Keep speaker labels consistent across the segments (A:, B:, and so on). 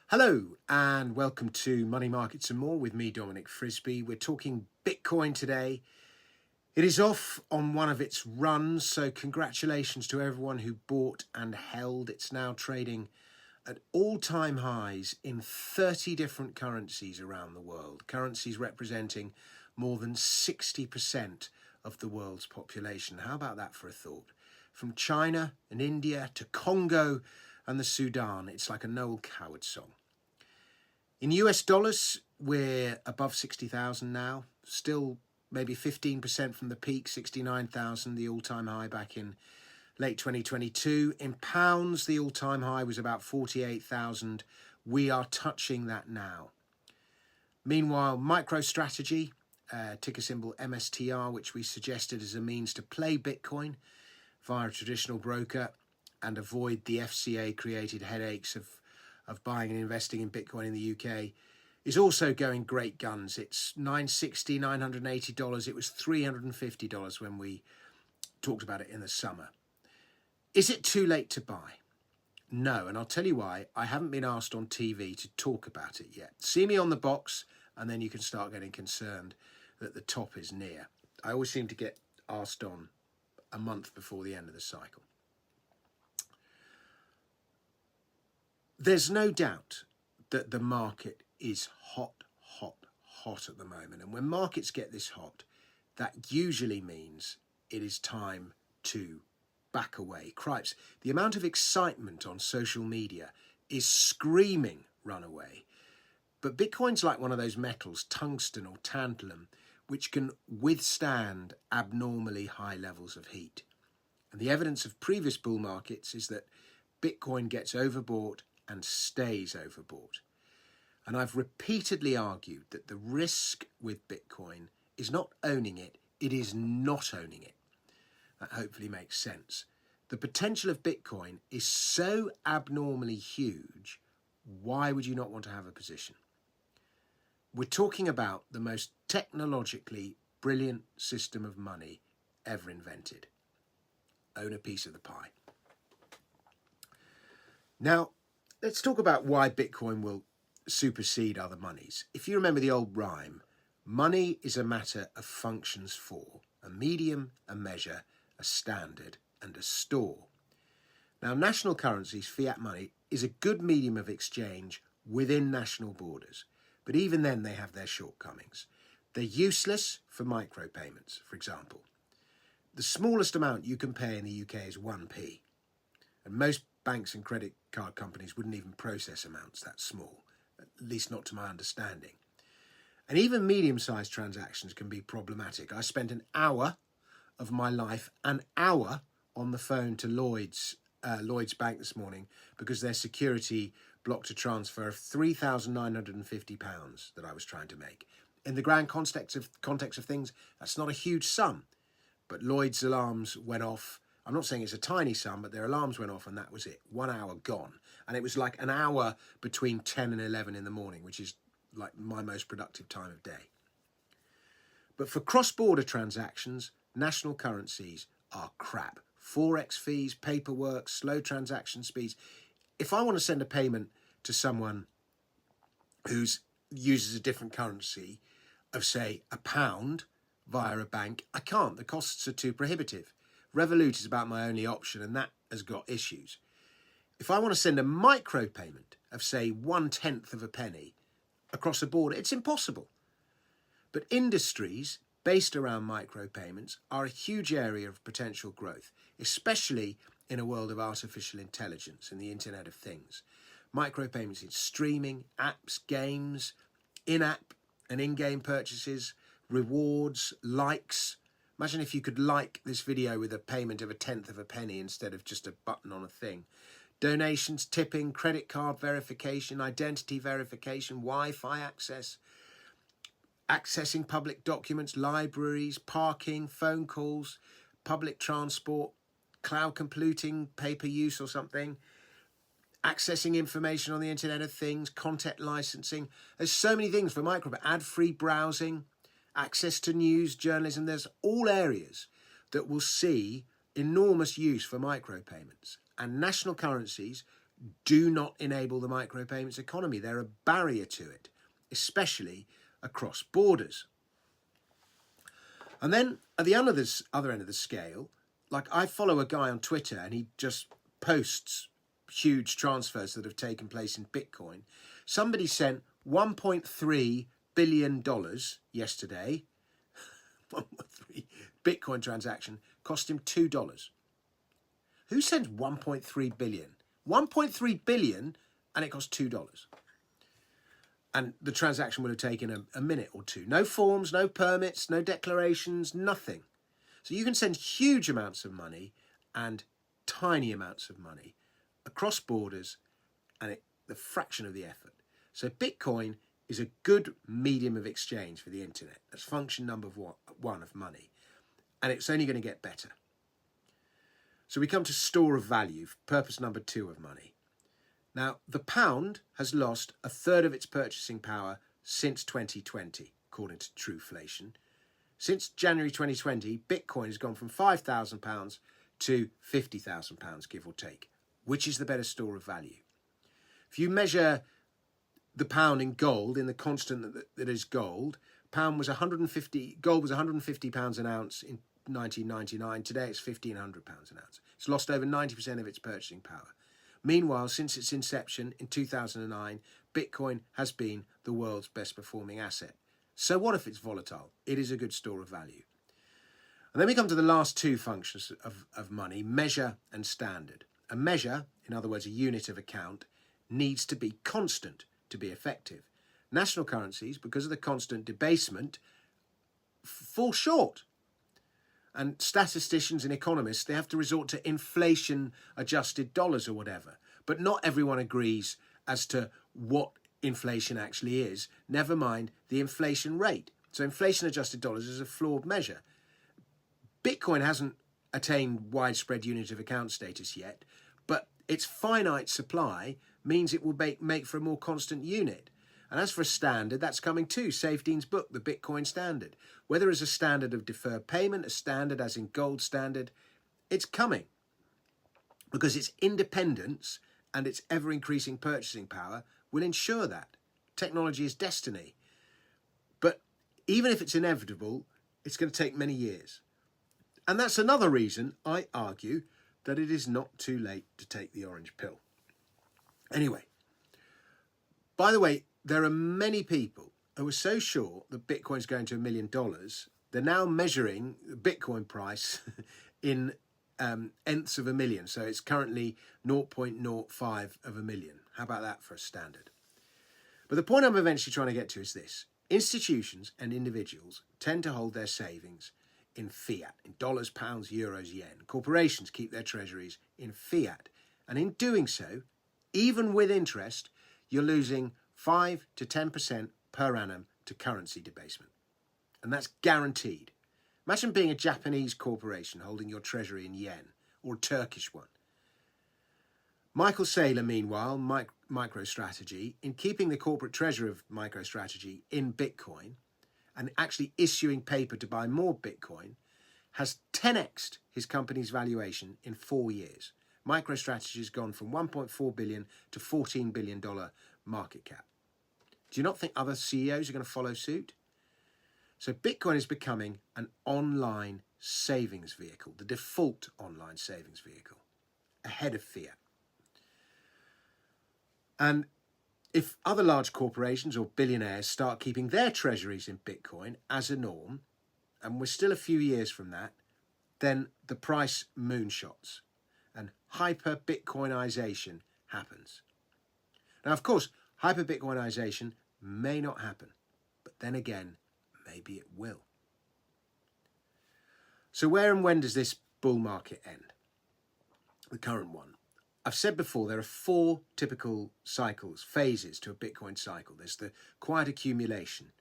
A: Hello and welcome to Money Markets and More with me, Dominic Frisby. We're talking Bitcoin today. It is off on one of its runs, so congratulations to everyone who bought and held. It's now trading at all-time highs in 30 different currencies around the world, currencies representing more than 60% of the world's population. How about that for a thought? From China and India to Congo and the Sudan, it's like a Noel Coward song. In US dollars, we're above 60,000 now, still maybe 15% from the peak, 69,000, the all-time high back in late 2022. In pounds, the all-time high was about 48,000. We are touching that now. Meanwhile, MicroStrategy, ticker symbol MSTR, which we suggested as a means to play Bitcoin via a traditional broker and avoid the FCA-created headaches of buying and investing in Bitcoin in the UK, is also going great guns. It's $960, $980. It was $350 when we talked about it in the summer. Is it too late to buy? No, and I'll tell you why. I haven't been asked on TV to talk about it yet. See me on the box, and then you can start getting concerned that the top is near. I always seem to get asked on a month before the end of the cycle. There's no doubt that the market is hot at the moment. And when markets get this hot, that usually means it is time to back away. Cripes, the amount of excitement on social media is screaming run away. But Bitcoin's like one of those metals, tungsten or tantalum, which can withstand abnormally high levels of heat. And the evidence of previous bull markets is that Bitcoin gets overbought and stays overbought. And I've repeatedly argued that the risk with Bitcoin is not owning it, it is not owning it. That hopefully makes sense. The potential of Bitcoin is so abnormally huge, why would you not want to have a position? We're talking about the most technologically brilliant system of money ever invented. Own a piece of the pie. Now, let's talk about why Bitcoin will supersede other monies. If you remember the old rhyme, money is a matter of functions four: a medium, a measure, a standard, and a store. Now, national currencies, fiat money, is a good medium of exchange within national borders. But even then, they have their shortcomings. They're useless for micropayments, for example. The smallest amount you can pay in the UK is 1p. And most banks and credit card companies wouldn't even process amounts that small, at least not to my understanding. And even medium-sized transactions can be problematic. I spent an hour of my life, on the phone to Lloyds Bank this morning because their security blocked a transfer of £3,950 that I was trying to make. In the grand context of things, that's not a huge sum, but Lloyds alarms went off. I'm not saying it's a tiny sum, but their alarms went off and that was it. 1 hour gone. And it was like an hour between 10 and 11 in the morning, which is like my most productive time of day. But for cross-border transactions, national currencies are crap. Forex fees, paperwork, slow transaction speeds. If I want to send a payment to someone who uses a different currency of, say, £1 via a bank, I can't. The costs are too prohibitive. Revolut is about my only option, and that has got issues. If I want to send a micropayment of, say, 1/10 of a penny across a border, it's impossible. But industries based around micropayments are a huge area of potential growth, especially in a world of artificial intelligence and the Internet of Things. Micropayments in streaming, apps, games, in-app and in-game purchases, rewards, likes. Imagine if you could like this video with a payment of 1/10 of a penny instead of just a button on a thing. Donations, tipping, credit card verification, identity verification, Wi-Fi access, accessing public documents, libraries, parking, phone calls, public transport, cloud computing, pay-per use or something, accessing information on the Internet of Things, content licensing. There's so many things for micro, ad-free browsing, access to news, journalism. There's all areas that will see enormous use for micropayments. And national currencies do not enable the micropayments economy. They're a barrier to it, especially across borders. And then at the other end of the scale, like I follow a guy on Twitter and he just posts huge transfers that have taken place in Bitcoin. Somebody sent $1.3 billion yesterday. 1.3 Bitcoin transaction cost him $2. Who sends 1.3 billion? 1.3 billion and it cost $2. And the transaction would have taken a minute or two. No forms, no permits, no declarations, nothing. So you can send huge amounts of money and tiny amounts of money across borders and the fraction of the effort. So Bitcoin is a good medium of exchange for the internet. That's function number one of money. And it's only going to get better. So we come to store of value, purpose number 2 of money. Now, the pound has lost a third of its purchasing power since 2020, according to Truflation. Since January 2020, Bitcoin has gone from £5,000 to £50,000, give or take. Which is the better store of value? If you measure the pound in gold, in the constant that is gold, gold was £150 an ounce in 1999. Today it's £1,500 an ounce. It's lost over 90% of its purchasing power. Meanwhile, since its inception in 2009, Bitcoin has been the world's best performing asset. So what if it's volatile? It is a good store of value. And then we come to the last 2 functions of money, measure and standard. A measure, in other words, a unit of account, needs to be constant to be effective. National currencies, because of the constant debasement, fall short. And statisticians and economists, they have to resort to inflation-adjusted dollars or whatever. But not everyone agrees as to what inflation actually is, never mind the inflation rate. So inflation-adjusted dollars is a flawed measure. Bitcoin hasn't attained widespread unit of account status yet, but its finite supply means it will make for a more constant unit. And as for a standard, that's coming too. Saifedean's book, The Bitcoin Standard. Whether as a standard of deferred payment, a standard as in gold standard, it's coming. Because its independence and its ever-increasing purchasing power will ensure that. Technology is destiny. But even if it's inevitable, it's going to take many years. And that's another reason I argue that it is not too late to take the orange pill. Anyway, by the way, there are many people who are so sure that Bitcoin's going to $1 million, they're now measuring the Bitcoin price in nths of a million. So it's currently 0.05 of a million. How about that for a standard? But the point I'm eventually trying to get to is this. Institutions and individuals tend to hold their savings in fiat, in dollars, pounds, euros, yen. Corporations keep their treasuries in fiat. And in doing so, even with interest, you're losing 5 to 10% per annum to currency debasement. And that's guaranteed. Imagine being a Japanese corporation holding your treasury in yen, or a Turkish one. Michael Saylor, meanwhile, MicroStrategy, in keeping the corporate treasury of MicroStrategy in Bitcoin and actually issuing paper to buy more Bitcoin, has 10x'd his company's valuation in 4 years. MicroStrategy has gone from $1.4 billion to $14 billion market cap. Do you not think other CEOs are going to follow suit? So Bitcoin is becoming an online savings vehicle, the default online savings vehicle, ahead of fiat. And if other large corporations or billionaires start keeping their treasuries in Bitcoin as a norm, and we're still a few years from that, then the price moonshots and hyper-Bitcoinization happens. Now, of course, hyper-Bitcoinization may not happen, but then again, maybe it will. So where and when does this bull market end? The current one. I've said before, there are 4 typical cycles, phases to a Bitcoin cycle. There's the quiet accumulation.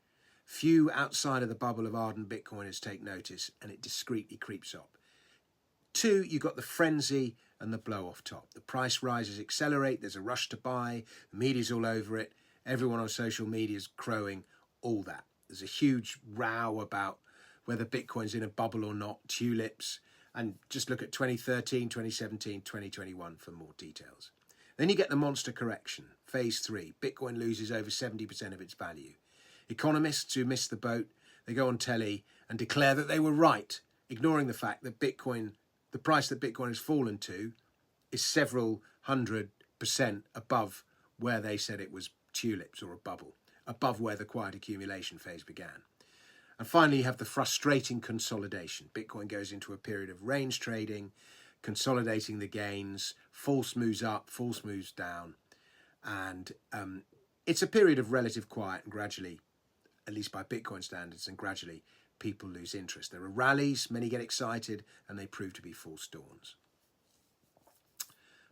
A: Few outside of the bubble of ardent Bitcoiners take notice, and it discreetly creeps up. 2, you've got the frenzy and the blow off top. The price rises accelerate, there's a rush to buy, the media's all over it, everyone on social media is crowing, all that. There's a huge row about whether Bitcoin's in a bubble or not, tulips, and just look at 2013, 2017, 2021 for more details. Then you get the monster correction, phase 3. Bitcoin loses over 70% of its value. Economists who missed the boat, they go on telly and declare that they were right, ignoring the fact that Bitcoin, the price that Bitcoin has fallen to, is several 100% above where they said it was tulips or a bubble, above where the quiet accumulation phase began. And finally, you have the frustrating consolidation. Bitcoin goes into a period of range trading, consolidating the gains, false moves up, false moves down. And it's a period of relative quiet, and gradually, at least by Bitcoin standards, and gradually people lose interest. There are rallies, many get excited, and they prove to be false dawns.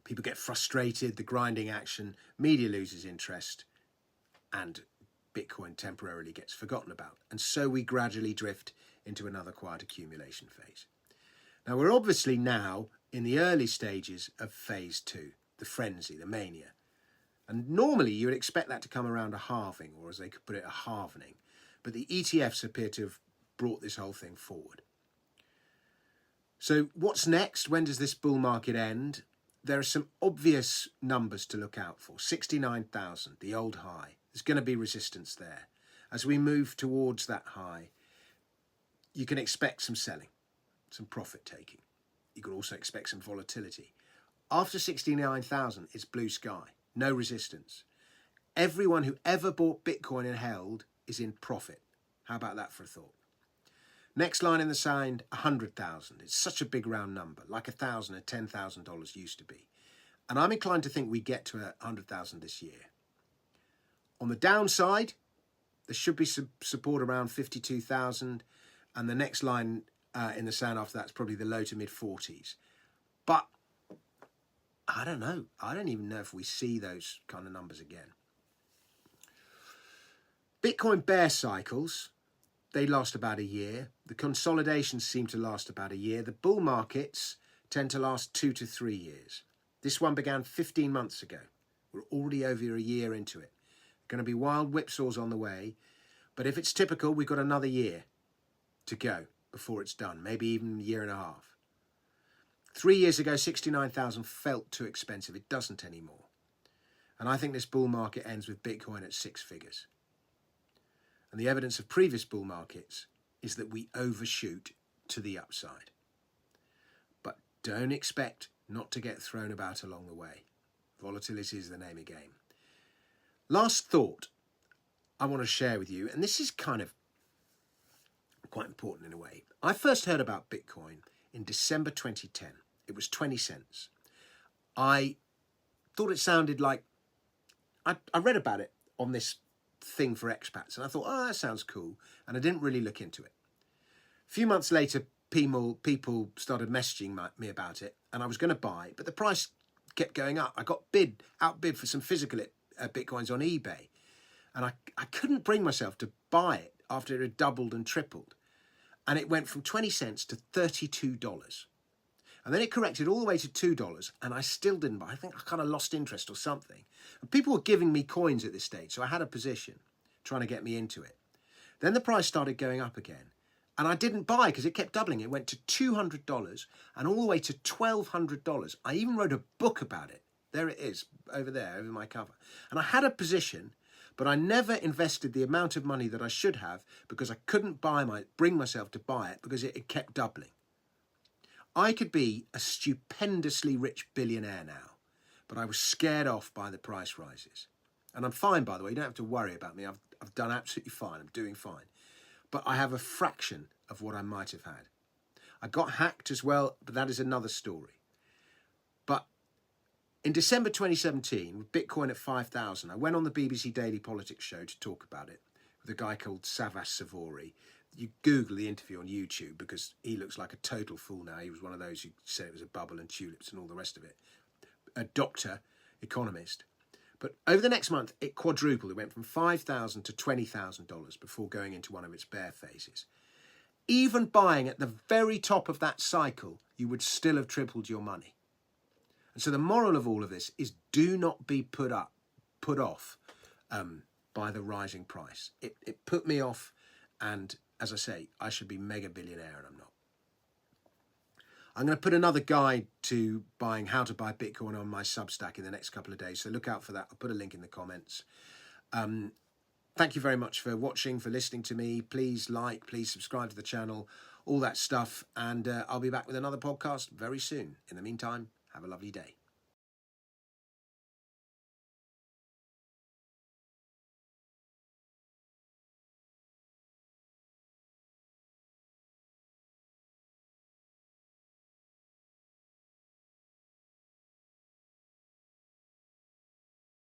A: People get frustrated, the grinding action, media loses interest, and Bitcoin temporarily gets forgotten about. And so we gradually drift into another quiet accumulation phase. Now, we're obviously now in the early stages of phase 2, the frenzy, the mania. And normally you would expect that to come around a halving, or as they could put it, a halvening. But the ETFs appear to have brought this whole thing forward. So what's next? When does this bull market end? There are some obvious numbers to look out for. 69,000, the old high. There's going to be resistance there. As we move towards that high, you can expect some selling, some profit taking. You can also expect some volatility. After 69,000, it's blue sky, no resistance. Everyone who ever bought Bitcoin and held is in profit. How about that for a thought? Next line in the sand, 100,000. It's such a big round number, like $1,000 or $10,000 used to be. And I'm inclined to think we get to 100,000 this year. On the downside, there should be some support around 52,000. And the next line in the sand after that is probably the low to mid 40s. But I don't know. I don't even know if we see those kind of numbers again. Bitcoin bear cycles, they last about a year. The consolidations seem to last about a year. The bull markets tend to last 2 to 3 years. This one began 15 months ago. We're already over a year into it. Going to be wild whipsaws on the way. But if it's typical, we've got another year to go before it's done. Maybe even a year and a half. 3 years ago, 69,000 felt too expensive. It doesn't anymore. And I think this bull market ends with Bitcoin at 6 figures. And the evidence of previous bull markets is that we overshoot to the upside. But don't expect not to get thrown about along the way. Volatility is the name of the game. Last thought I want to share with you, and this is kind of quite important in a way. I first heard about Bitcoin in December 2010. It was 20 cents. I thought it sounded like, I read about it on this thing for expats, and I thought, oh, that sounds cool, and I didn't really look into it. A few months later, people started messaging me about it, and I was going to buy, but the price kept going up. I got outbid for some physical Bitcoins on eBay, and I couldn't bring myself to buy it after it had doubled and tripled, and it went from 20 cents to $32. And then it corrected all the way to $2, and I still didn't buy. I think I kind of lost interest or something. And people were giving me coins at this stage, so I had a position trying to get me into it. Then the price started going up again, and I didn't buy because it kept doubling. It went to $200 and all the way to $1,200. I even wrote a book about it. There it is, over there, over my cover. And I had a position, but I never invested the amount of money that I should have because I couldn't bring myself to buy it because it kept doubling. I could be a stupendously rich billionaire now, but I was scared off by the price rises. And I'm fine, by the way. You don't have to worry about me. I've done absolutely fine. I'm doing fine. But I have a fraction of what I might have had. I got hacked as well, but that is another story. But in December 2017, with Bitcoin at 5,000, I went on the BBC Daily Politics show to talk about it with a guy called Savas Savori. You Google the interview on YouTube because he looks like a total fool now. He was one of those who said it was a bubble and tulips and all the rest of it. A doctor, economist. But over the next month, it quadrupled. It went from $5,000 to $20,000 before going into one of its bear phases. Even buying at the very top of that cycle, you would still have tripled your money. And so the moral of all of this is do not be put off by the rising price. It put me off, and as I say, I should be mega billionaire and I'm not. I'm going to put another guide to how to buy Bitcoin on my Substack in the next couple of days. So look out for that. I'll put a link in the comments. Thank you very much for watching, for listening to me. Please like, please subscribe to the channel, all that stuff. And I'll be back with another podcast very soon. In the meantime, have a lovely day.